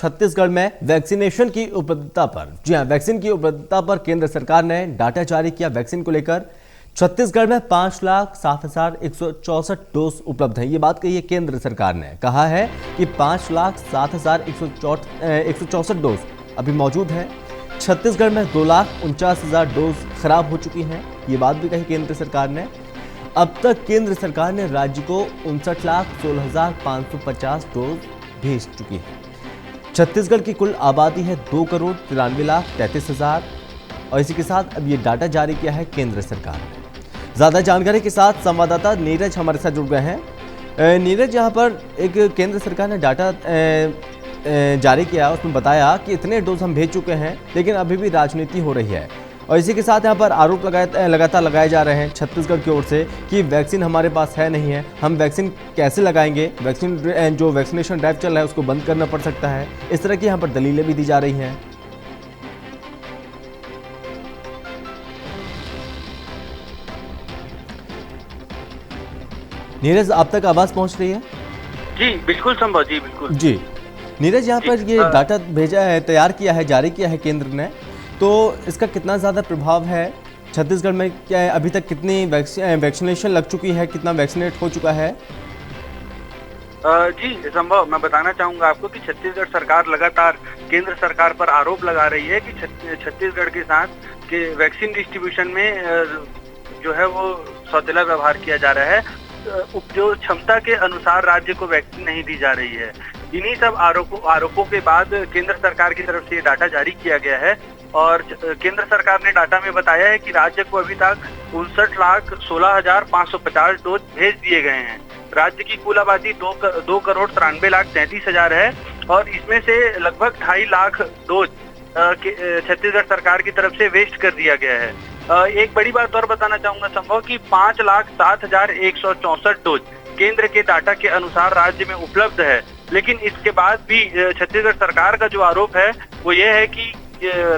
छत्तीसगढ़ में वैक्सीनेशन की उपलब्धता पर। जी हां, वैक्सीन की उपलब्धता पर केंद्र सरकार ने डाटा जारी किया। वैक्सीन को लेकर छत्तीसगढ़ में 5,07,164 डोज उपलब्ध है। ये बात कही है केंद्र सरकार ने। कहा है कि 5,07,164 डोज अभी मौजूद है। छत्तीसगढ़ में 2,49,000 डोज खराब हो चुकी हैं। ये बात भी कही केंद्र सरकार ने। अब तक केंद्र सरकार ने राज्य को 59,16,550 डोज भेज चुकी है। छत्तीसगढ़ की कुल आबादी है 2,93,33,000 और इसी के साथ अब ये डाटा जारी किया है केंद्र सरकार ने। ज्यादा जानकारी के साथ संवाददाता नीरज हमारे साथ जुड़ गए हैं। नीरज, यहाँ पर एक केंद्र सरकार ने डाटा जारी किया, उसमें बताया कि इतने डोज हम भेज चुके हैं, लेकिन अभी भी राजनीति हो रही है और इसी के साथ यहाँ पर आरोप लगातार लगाए जा रहे हैं छत्तीसगढ़ की ओर से कि वैक्सीन हमारे पास है नहीं है, हम वैक्सीन कैसे लगाएंगे, वैक्सीन जो वैक्सीनेशन ड्राइव चल रहा है उसको बंद करना पड़ सकता है। इस तरह की यहाँ पर दलीलें भी दी जा रही हैं। नीरज, आप तक आवाज पहुंच रही है? जी बिल्कुल संभव, जी बिल्कुल। जी नीरज, यहाँ पर ये डाटा भेजा है, तैयार किया है, जारी किया है केंद्र ने, तो इसका कितना ज़्यादा प्रभाव है छत्तीसगढ़ में? क्या अभी तक कितनी वैक्सीनेशन लग चुकी है, कितना वैक्सीनेट हो चुका है? जी संभव, मैं बताना चाहूँगा आपको कि छत्तीसगढ़ सरकार लगातार केंद्र सरकार पर आरोप लगा रही है कि छत्तीसगढ़ के साथ के वैक्सीन डिस्ट्रीब्यूशन में जो है वो सौतेला व्यवहार किया जा रहा है। जो क्षमता के अनुसार राज्य को वैक्सीन नहीं दी जा रही है। इन्हीं सब आरोपों के बाद केंद्र सरकार की तरफ से ये डाटा जारी किया गया है और केंद्र सरकार ने डाटा में बताया है कि राज्य को अभी तक 59,16,550 डोज भेज दिए गए हैं। राज्य की कुल आबादी 2,93,33,000 है और इसमें से लगभग 2.5 लाख डोज छत्तीसगढ़ सरकार की तरफ से वेस्ट कर दिया गया है। एक बड़ी बात और बताना चाहूंगा संभव कि 5,07,164 डोज केंद्र के डाटा के अनुसार राज्य में उपलब्ध है, लेकिन इसके बाद भी छत्तीसगढ़ सरकार का जो आरोप है वो ये है कि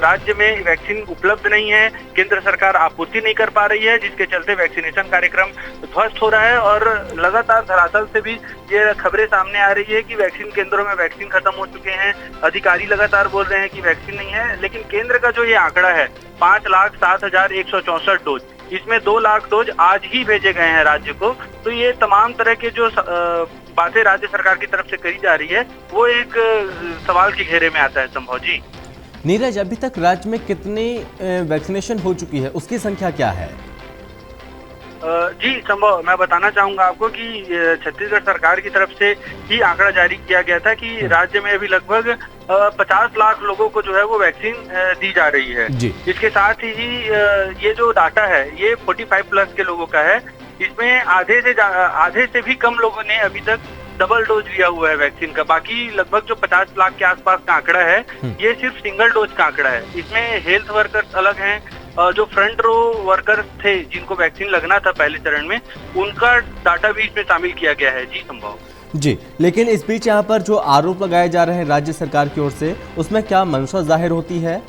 राज्य में वैक्सीन उपलब्ध नहीं है, केंद्र सरकार आपूर्ति नहीं कर पा रही है, जिसके चलते वैक्सीनेशन कार्यक्रम ध्वस्त हो रहा है। और लगातार धरातल से भी ये खबरें सामने आ रही है कि वैक्सीन केंद्रों में वैक्सीन खत्म हो चुके हैं। अधिकारी लगातार बोल रहे हैं कि वैक्सीन नहीं है, लेकिन केंद्र का जो ये आंकड़ा है 5,07,164 डोज, इसमें 2 लाख डोज आज ही भेजे गए हैं राज्य को। तो ये तमाम तरह के जो बातें राज्य सरकार की तरफ से करी जा रही है वो एक सवाल के घेरे में आता है संभव। जी नीरज, अभी तक राज्य में कितनी वैक्सीनेशन हो चुकी है, उसकी संख्या क्या है? जी संभव, मैं बताना चाहूंगा आपको कि छत्तीसगढ़ सरकार की तरफ से ही आंकड़ा जारी किया गया था कि राज्य में अभी लगभग 50 लाख लोगों को जो है वो वैक्सीन दी जा रही है। इसके साथ ही ये जो डाटा है ये 45 प्लस के लोगों का है। इसमें आधे से भी कम लोगों ने अभी तक डबल डोज लिया हुआ है वैक्सीन का। बाकी लगभग जो 50 लाख के आसपास का आंकड़ा है ये सिर्फ सिंगल डोज का आंकड़ा है। इसमें हेल्थ वर्कर्स अलग हैं, जो फ्रंट रो वर्कर्स थे जिनको वैक्सीन लगना था पहले चरण में, उनका डाटा भी इसमें शामिल किया गया है। जी संभव। जी, लेकिन इस बीच यहाँ पर जो आरोप लगाए जा रहे हैं राज्य सरकार की ओर से, उसमें क्या मंशा जाहिर होती है?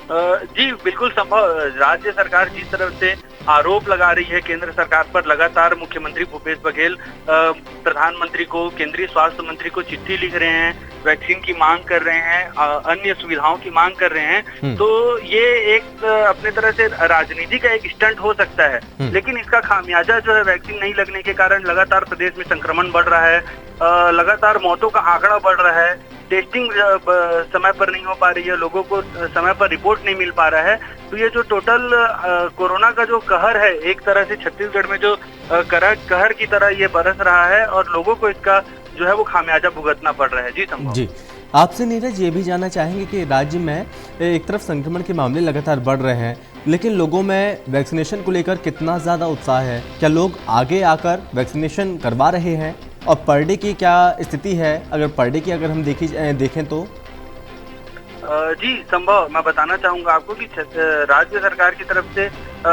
जी बिल्कुल संभव, राज्य सरकार जिस तरफ से आरोप लगा रही है केंद्र सरकार पर, लगातार मुख्यमंत्री भूपेश बघेल प्रधानमंत्री को, केंद्रीय स्वास्थ्य मंत्री को चिट्ठी लिख रहे हैं, वैक्सीन की मांग कर रहे हैं, अन्य सुविधाओं की मांग कर रहे हैं। तो ये एक अपने तरह से राजनीति का एक स्टंट हो सकता है, लेकिन इसका खामियाजा जो है वैक्सीन नहीं लगने के कारण लगातार प्रदेश में संक्रमण बढ़ रहा है, लगातार मौतों का आंकड़ा बढ़ रहा है, टेस्टिंग समय पर नहीं हो पा रही है, लोगों को समय पर रिपोर्ट नहीं मिल पा रहा है। तो ये जो टोटल कोरोना का जो कहर है, एक तरह से छत्तीसगढ़ में जो कहर की तरह ये बरस रहा है और लोगों को इसका जो है वो खामियाजा भुगतना पड़ रहा है। जी संभव। जी, आपसे नीरज ये भी जानना चाहेंगे कि राज्य में एक तरफ संक्रमण के मामले लगातार बढ़ रहे हैं, लेकिन लोगों में वैक्सीनेशन को लेकर कितना ज़्यादा उत्साह है? क्या लोग आगे आकर वैक्सीनेशन करवा रहे हैं? और पर डे की क्या स्थिति है, अगर पर डे की अगर हम देखें तो? जी संभव, मैं बताना चाहूंगा आपको कि राज्य सरकार की तरफ से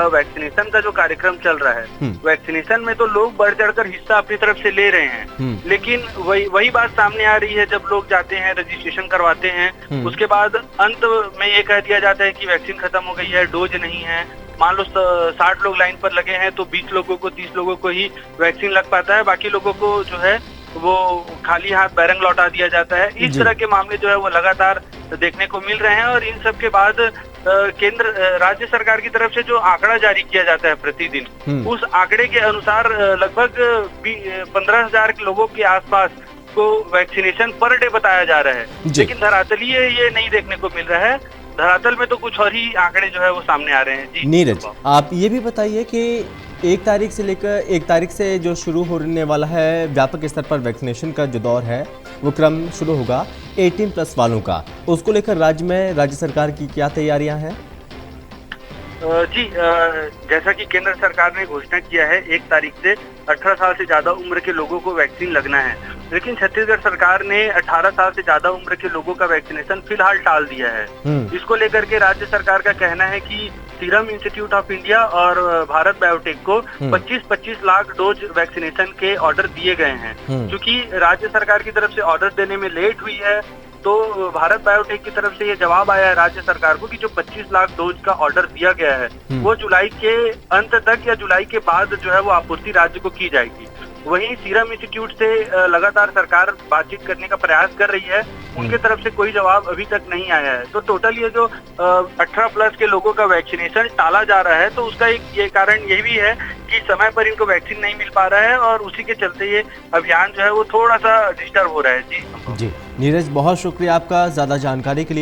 वैक्सीनेशन का जो कार्यक्रम चल रहा है, वैक्सीनेशन में तो लोग बढ़ चढ़कर हिस्सा अपनी तरफ से ले रहे हैं, लेकिन वही बात सामने आ रही है जब लोग जाते हैं रजिस्ट्रेशन करवाते हैं, उसके बाद अंत में ये कह दिया जाता है कि वैक्सीन खत्म हो गई है, डोज नहीं है। मान लो 60 लोग लाइन पर लगे हैं तो 20 लोगों को 30 लोगों को ही वैक्सीन लग पाता है, बाकी लोगों को जो है वो खाली हाथ बैरंग लौटा दिया जाता है। इस जी। तरह के मामले जो है वो लगातार देखने को मिल रहे हैं और इन सब के बाद राज्य सरकार की तरफ से जो आंकड़ा जारी किया जाता है प्रतिदिन, उस आंकड़े के अनुसार लगभग 15,000 लोगों के आसपास को वैक्सीनेशन पर डे बताया जा रहा है, लेकिन धरातलीय ये नहीं देखने को मिल रहा है। धरातल में तो कुछ और ही आंकड़े जो है वो सामने आ रहे हैं। जी नीरज, आप ये भी बताइए कि 1 तारीख से जो शुरू होने वाला है व्यापक स्तर पर वैक्सीनेशन का जो दौर है वो क्रम शुरू होगा 18+ वालों का, उसको लेकर राज्य सरकार की क्या तैयारियां हैं? जी, जैसा कि केंद्र सरकार ने घोषणा किया है 1 तारीख से 18 साल से ज्यादा उम्र के लोगों को वैक्सीन लगना है, लेकिन छत्तीसगढ़ सरकार ने 18 साल से ज्यादा उम्र के लोगों का वैक्सीनेशन फिलहाल टाल दिया है। इसको लेकर के राज्य सरकार का कहना है कि सीरम इंस्टीट्यूट ऑफ इंडिया और भारत बायोटेक को 25-25 लाख डोज वैक्सीनेशन के ऑर्डर दिए गए हैं। क्योंकि राज्य सरकार की तरफ से ऑर्डर देने में लेट हुई है, तो भारत बायोटेक की तरफ से ये जवाब आया है राज्य सरकार को कि जो 25 लाख डोज का ऑर्डर दिया गया है वो जुलाई के अंत तक या जुलाई के बाद जो है वो आपूर्ति राज्य को की जाएगी। वहीं सीरम इंस्टीट्यूट से लगातार सरकार बातचीत करने का प्रयास कर रही है, उनके तरफ से कोई जवाब अभी तक नहीं आया है। तो टोटल ये जो 18+ के लोगों का वैक्सीनेशन टाला जा रहा है, तो उसका एक ये कारण ये भी है कि समय पर इनको वैक्सीन नहीं मिल पा रहा है और उसी के चलते ये अभियान जो है वो थोड़ा सा डिस्टर्ब हो रहा है। जी नीरज, बहुत शुक्रिया आपका ज़्यादा जानकारी के लिए।